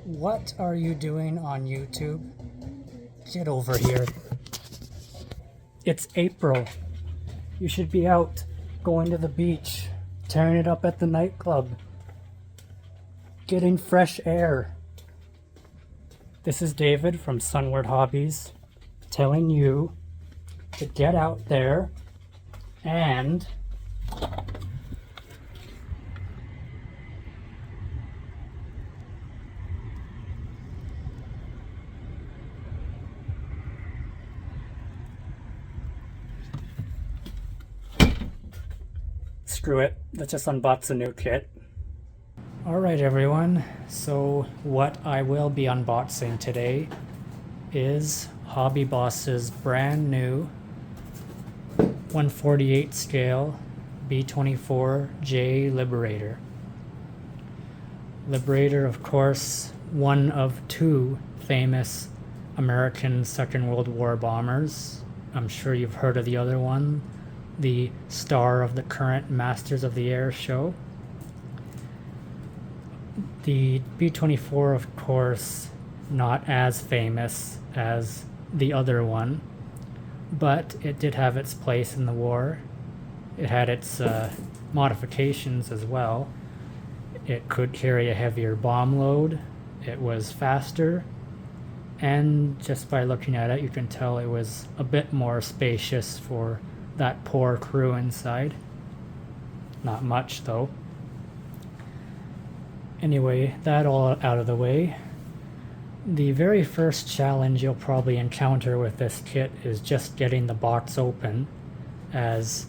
What are you doing on YouTube? Get over here. It's April. You should be out, going to the beach, tearing it up at the nightclub, getting fresh air. This is David from Sunward Hobbies telling you to get out there and screw it, let's just unbox a new kit. Alright everyone, so what I will be unboxing today is Hobby Boss's brand new 1/48 scale B-24J Liberator. Liberator, of course, one of two famous American Second World War bombers. I'm sure you've heard of the other one, the star of the current Masters of the Air show. The B-24, of course, not as famous as the other one, but it did have its place in the war. It had its modifications as well. It could carry a heavier bomb load, it was faster, and just by looking at it you can tell it was a bit more spacious for that poor crew inside. Not much though. Anyway, that all out of the way. The very first challenge you'll probably encounter with this kit is just getting the box open, as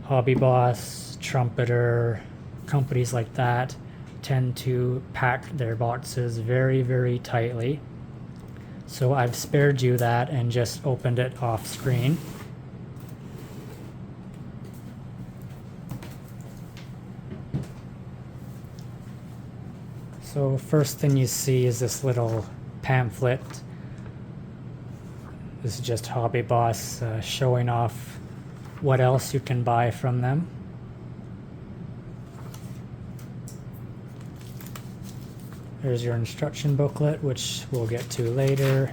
Hobby Boss, Trumpeter, companies like that tend to pack their boxes very, very tightly. So I've spared you that and just opened it off screen. So first thing you see is this little pamphlet. This is just Hobby Boss showing off what else you can buy from them. There's your instruction booklet, which we'll get to later,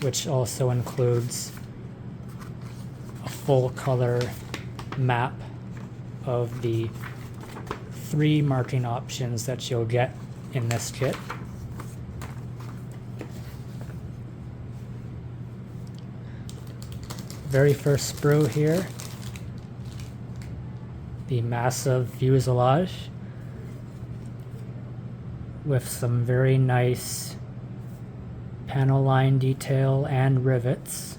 which also includes a full color map of the 3 marking options that you'll get in this kit. Very first sprue here, the massive fuselage with some very nice panel line detail and rivets.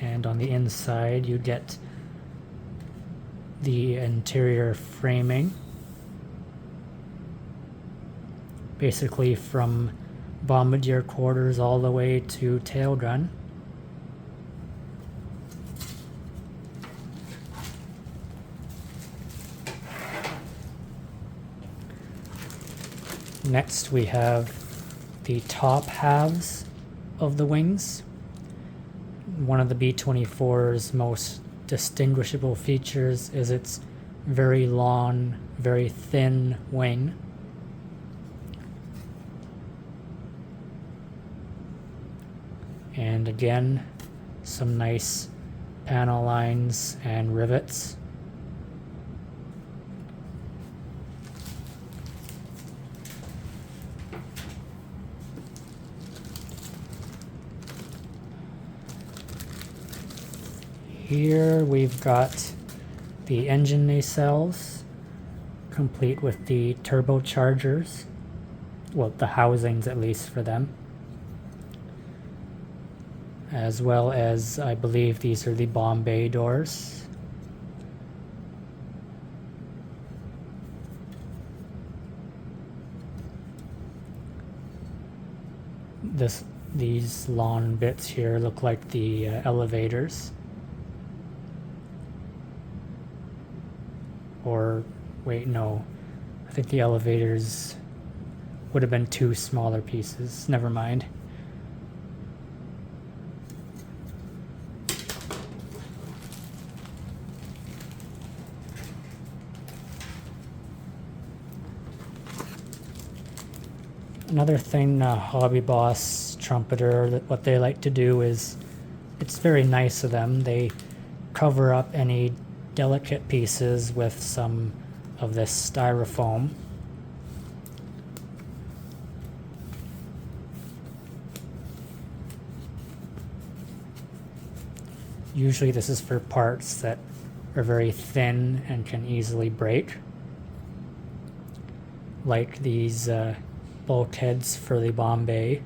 And on the inside you get the interior framing, basically from bombardier quarters all the way to tail gun. Next we have the top halves of the wings. One of the B-24's most distinguishable features is its very long, very thin wing. And again, some nice panel lines and rivets. Here we've got the engine nacelles, complete with the turbochargers, well, the housings at least for them, as well as I believe these are the bomb bay doors. These long bits here look like the elevators. Or, wait, no. I think the elevators would have been 2 smaller pieces. Never mind. Another thing Hobby Boss Trumpeter, what they like to do is, it's very nice of them, they cover up any delicate pieces with some of this styrofoam. Usually this is for parts that are very thin and can easily break, like these bulkheads for the Bombay.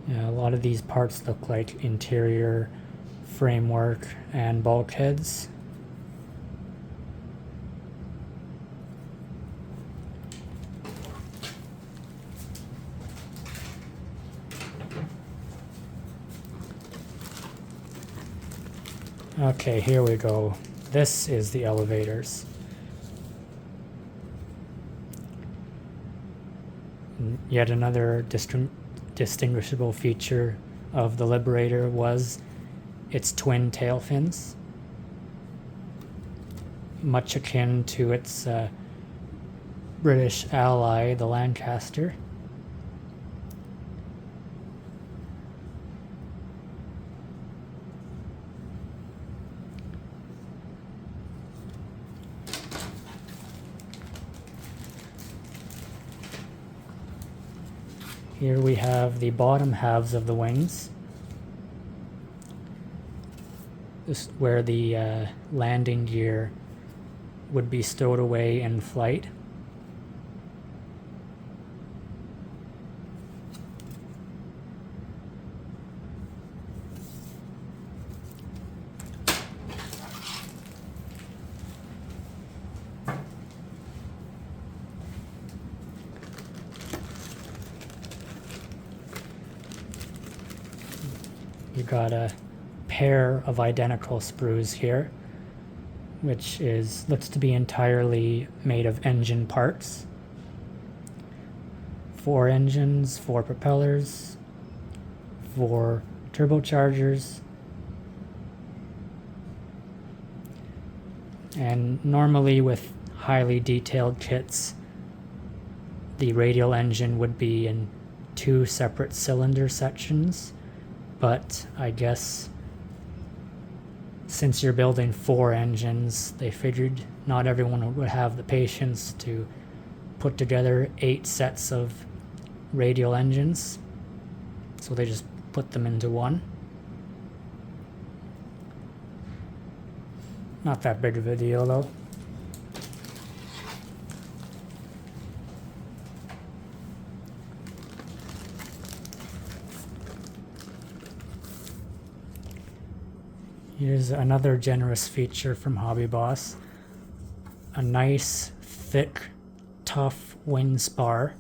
Yeah, a lot of these parts look like interior framework and bulkheads. Okay, here we go. This is the elevators. Yet another distinguishable feature of the Liberator was its twin tail fins, much akin to its British ally, the Lancaster. Here we have the bottom halves of the wings. This is where the landing gear would be stowed away in flight. You got a pair of identical sprues here, which looks to be entirely made of engine parts. 4 engines, 4 propellers, 4 turbochargers, and normally with highly detailed kits, the radial engine would be in 2 separate cylinder sections. But I guess since you're building 4 engines, they figured not everyone would have the patience to put together 8 sets of radial engines. So they just put them into one. Not that big of a deal though. Here's another generous feature from Hobby Boss. A nice, thick, tough wing spar.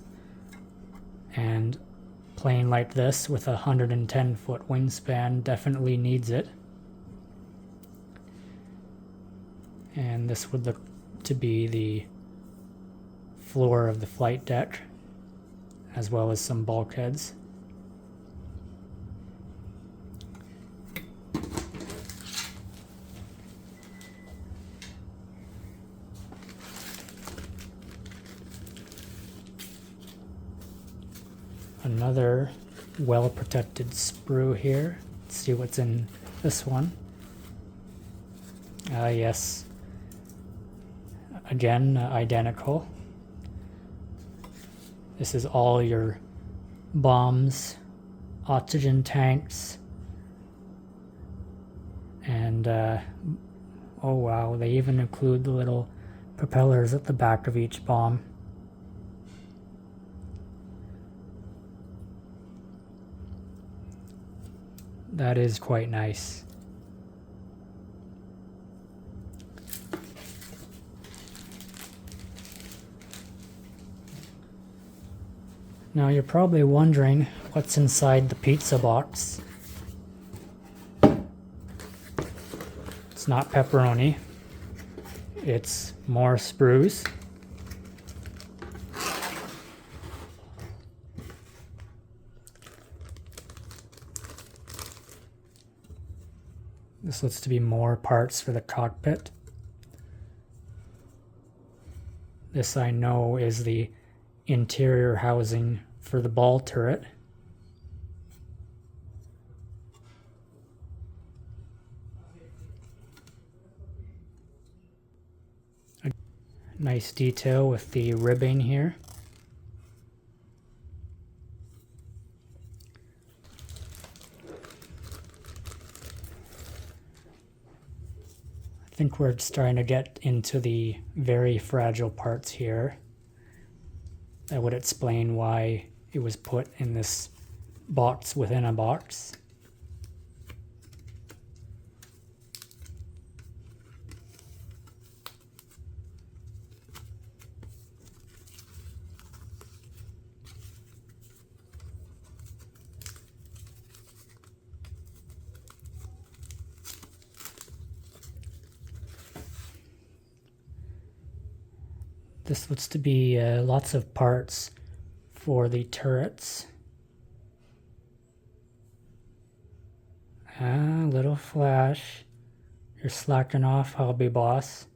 And plane like this with a 110-foot wingspan definitely needs it. And this would look to be the floor of the flight deck, as well as some bulkheads. Another well-protected sprue here. Let's see what's in this one. Yes. Again, identical. This is all your bombs, oxygen tanks, and oh wow, they even include the little propellers at the back of each bomb. That is quite nice. Now you're probably wondering what's inside the pizza box. It's not pepperoni. It's more sprues. This looks to be more parts for the cockpit. This I know is the interior housing for the ball turret. A nice detail with the ribbing here. I think we're starting to get into the very fragile parts here. That would explain why it was put in this box within a box. This looks to be lots of parts for the turrets. Little flash. You're slacking off, Hobby Boss.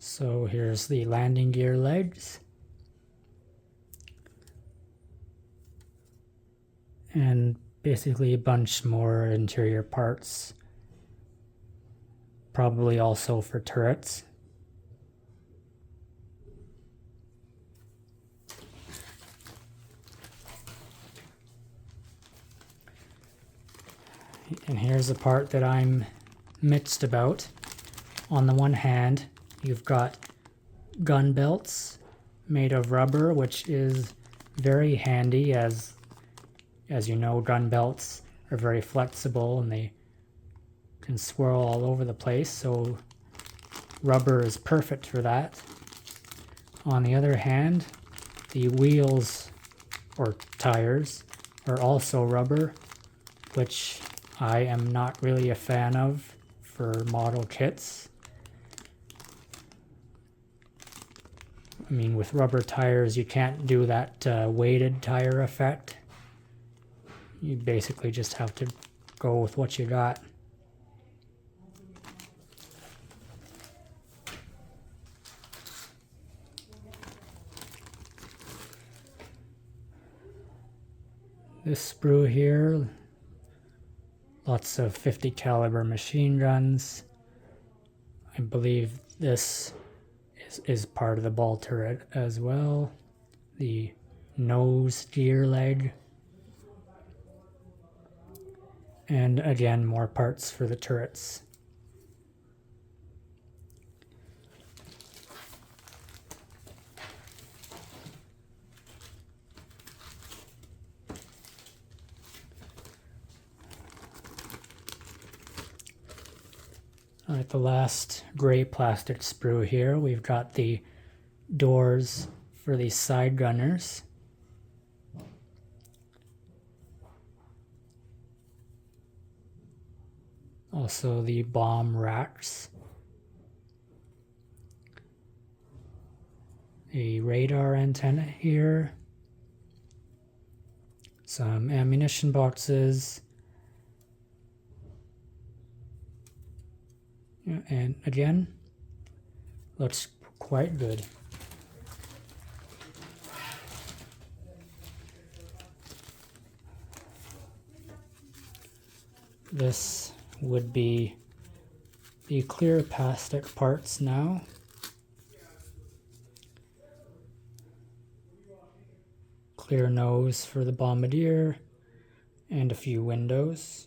So here's the landing gear legs. And basically a bunch more interior parts. Probably also for turrets. And here's the part that I'm mixed about. On the one hand, you've got gun belts made of rubber, which is very handy as you know, gun belts are very flexible and they can swirl all over the place, so rubber is perfect for that. On the other hand, the wheels or tires are also rubber, which I am not really a fan of for model kits. I mean, with rubber tires, you can't do that weighted tire effect. You basically just have to go with what you got. This sprue here, lots of 50 caliber machine guns. I believe this is part of the ball turret as well. The nose gear leg. And again, more parts for the turrets. Alright, the last gray plastic sprue here, we've got the doors for the side gunners. Also the bomb racks. A radar antenna here. Some ammunition boxes. And again, looks quite good. This would be the clear plastic parts now. Clear nose for the bombardier and a few windows.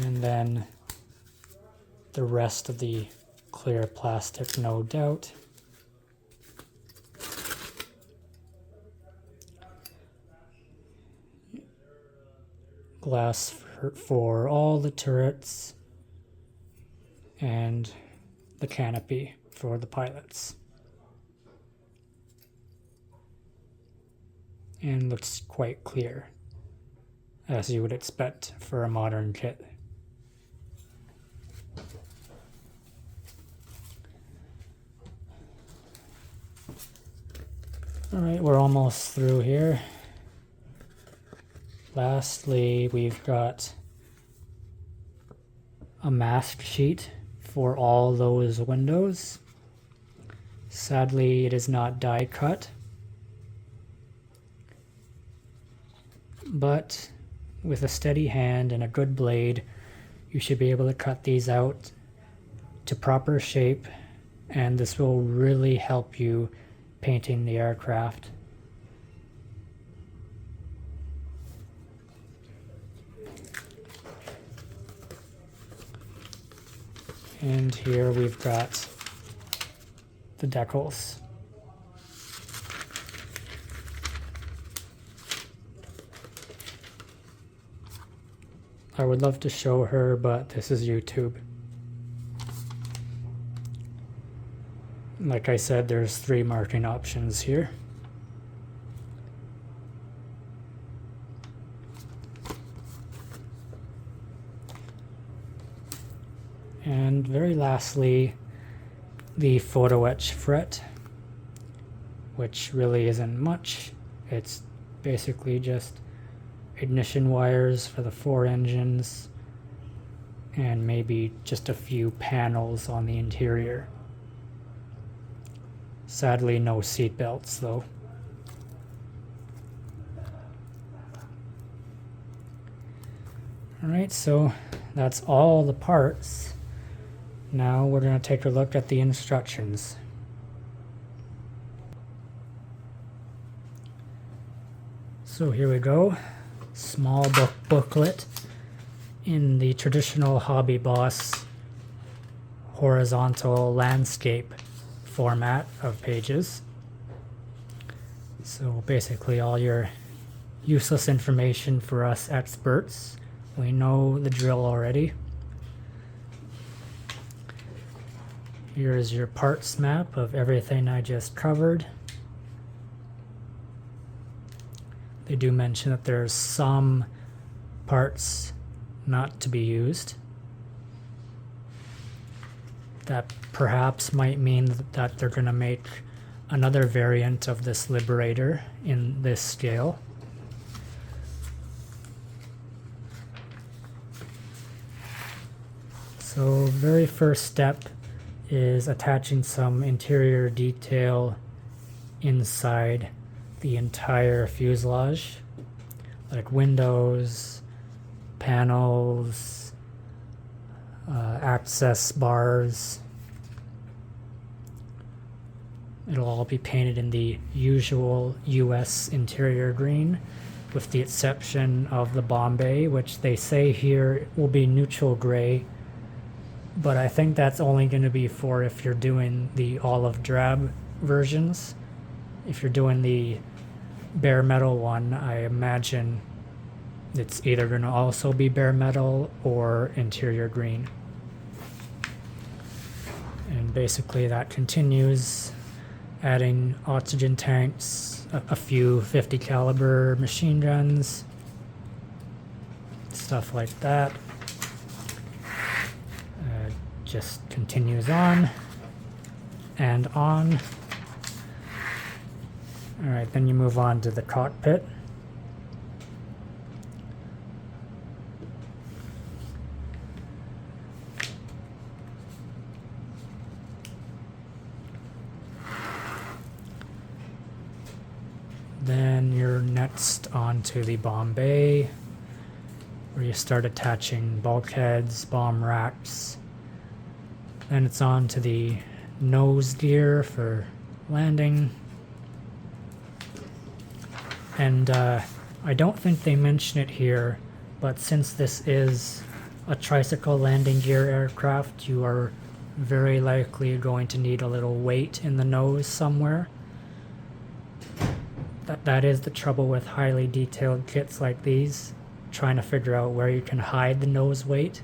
And then the rest of the clear plastic, no doubt. Glass for all the turrets and the canopy for the pilots. and looks quite clear, as you would expect for a modern kit. Alright, we're almost through here. Lastly, we've got a mask sheet for all those windows. Sadly, it is not die cut, but with a steady hand and a good blade, you should be able to cut these out to proper shape, and this will really help you painting the aircraft. And here we've got the decals. I would love to show her, but this is YouTube. Like I said, there's 3 marking options here. And very lastly, the photo-etched fret, which really isn't much. It's basically just ignition wires for the 4 engines and maybe just a few panels on the interior. Sadly, no seat belts though. Alright, so that's all the parts. Now we're going to take a look at the instructions. So here we go. Small booklet in the traditional Hobby Boss horizontal landscape format of pages. So basically all your useless information for us experts. We know the drill already. Here is your parts map of everything I just covered. They do mention that there's some parts not to be used. That perhaps might mean that they're going to make another variant of this Liberator in this scale. So very first step is attaching some interior detail inside the entire fuselage, like windows, panels, access bars. It'll all be painted in the usual US interior green, with the exception of the bomb bay, which they say here will be neutral gray. But I think that's only going to be for if you're doing the olive drab versions. If you're doing the bare metal one, I imagine it's either going to also be bare metal or interior green. And basically that continues, adding oxygen tanks, a few 50 caliber machine guns, stuff like that. Just continues on and on. Alright, then you move on to the cockpit. Then you're next on to the bomb bay, where you start attaching bulkheads, bomb racks. Then it's on to the nose gear for landing. And I don't think they mention it here, but since this is a tricycle landing gear aircraft, you are very likely going to need a little weight in the nose somewhere. That is the trouble with highly detailed kits like these, trying to figure out where you can hide the nose weight.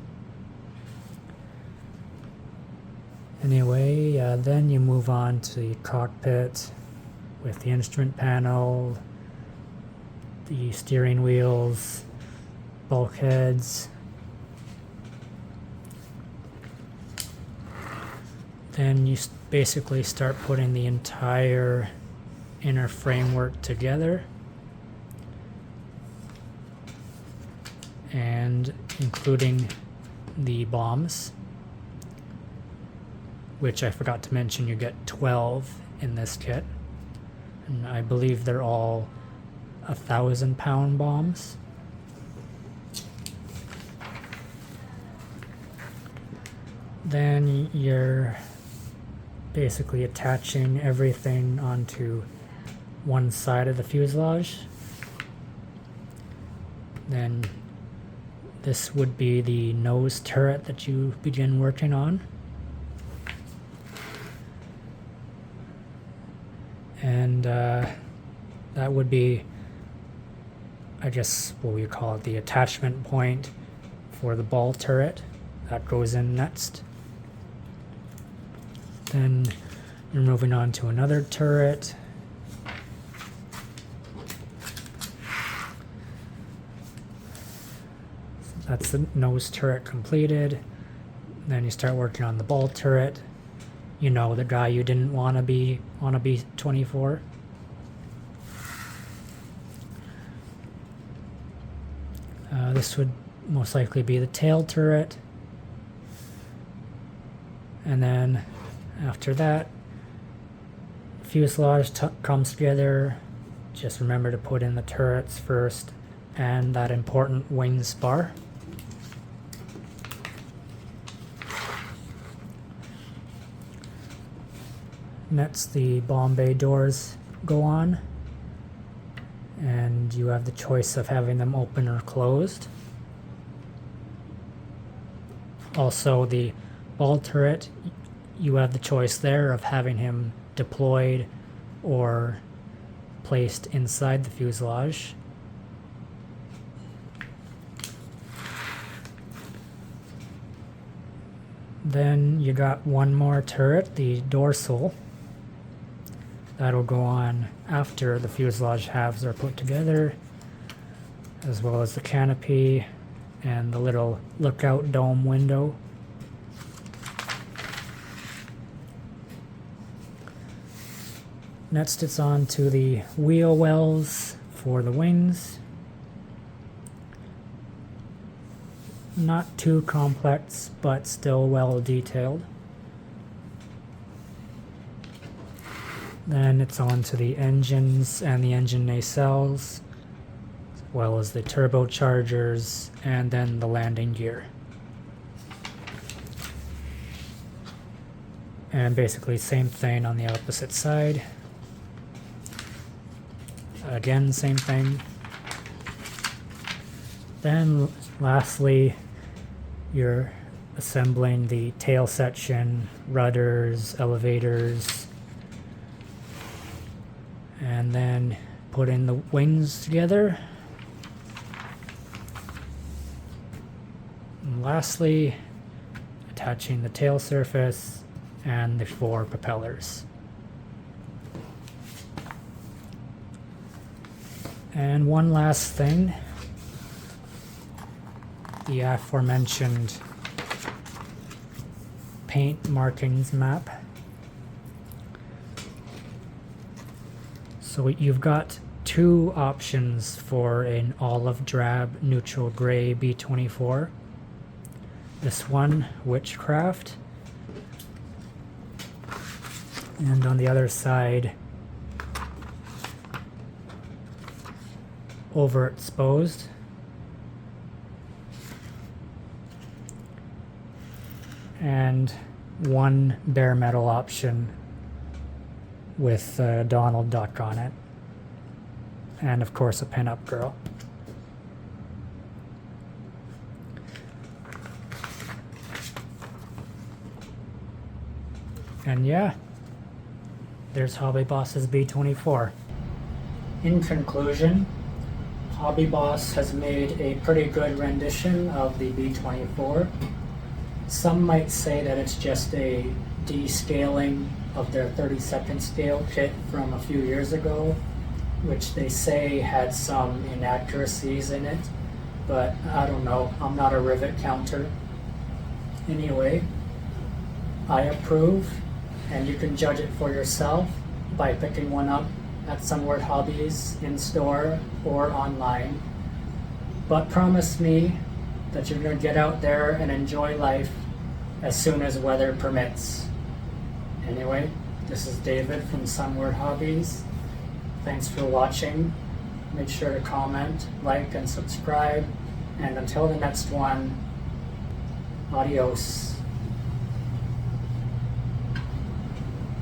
Anyway, then you move on to the cockpit with the instrument panel, the steering wheels, bulkheads. Then you basically start putting the entire inner framework together, and including the bombs, which I forgot to mention, you get 12 in this kit, and I believe they're all 1,000-pound bombs. Then you're basically attaching everything onto one side of the fuselage. Then this would be the nose turret that you begin working on. And that would be, I guess, what we call it, the attachment point for the ball turret. That goes in next. Then you're moving on to another turret. That's the nose turret completed. Then you start working on the ball turret. You know, the guy you didn't want to be on a B-24. This would most likely be the tail turret. And then after that, fuselage comes together. Just remember to put in the turrets first and that important wing spar. Next, the bomb bay doors go on, and you have the choice of having them open or closed. Also, the ball turret, you have the choice there of having him deployed or placed inside the fuselage. Then you got one more turret, the dorsal. That'll go on after the fuselage halves are put together, as well as the canopy and the little lookout dome window. Next, it's on to the wheel wells for the wings. Not too complex, but still well detailed. Then it's on to the engines and the engine nacelles, as well as the turbochargers, and then the landing gear. And basically same thing on the opposite side. Again, same thing. Then lastly, you're assembling the tail section, rudders, elevators, and then putting the wings together. And lastly, attaching the tail surface and the 4 propellers. And one last thing, the aforementioned paint markings map. So you've got 2 options for an olive drab neutral gray B-24. This one, Witchcraft, and on the other side, Overexposed. And one bare metal option with Donald Duck on it, and of course a pin-up girl. And yeah, there's Hobby Boss's B-24. In conclusion, Hobby Boss has made a pretty good rendition of the B-24. Some might say that it's just a descaling of their 32nd scale kit from a few years ago, which they say had some inaccuracies in it, but I don't know. I'm not a rivet counter. Anyway, I approve, and you can judge it for yourself by picking one up at Sunward Hobbies in store or online. But promise me that you're going to get out there and enjoy life as soon as weather permits. Anyway, this is David from Sunward Hobbies. Thanks for watching. Make sure to comment, like, and subscribe. And until the next one, adios.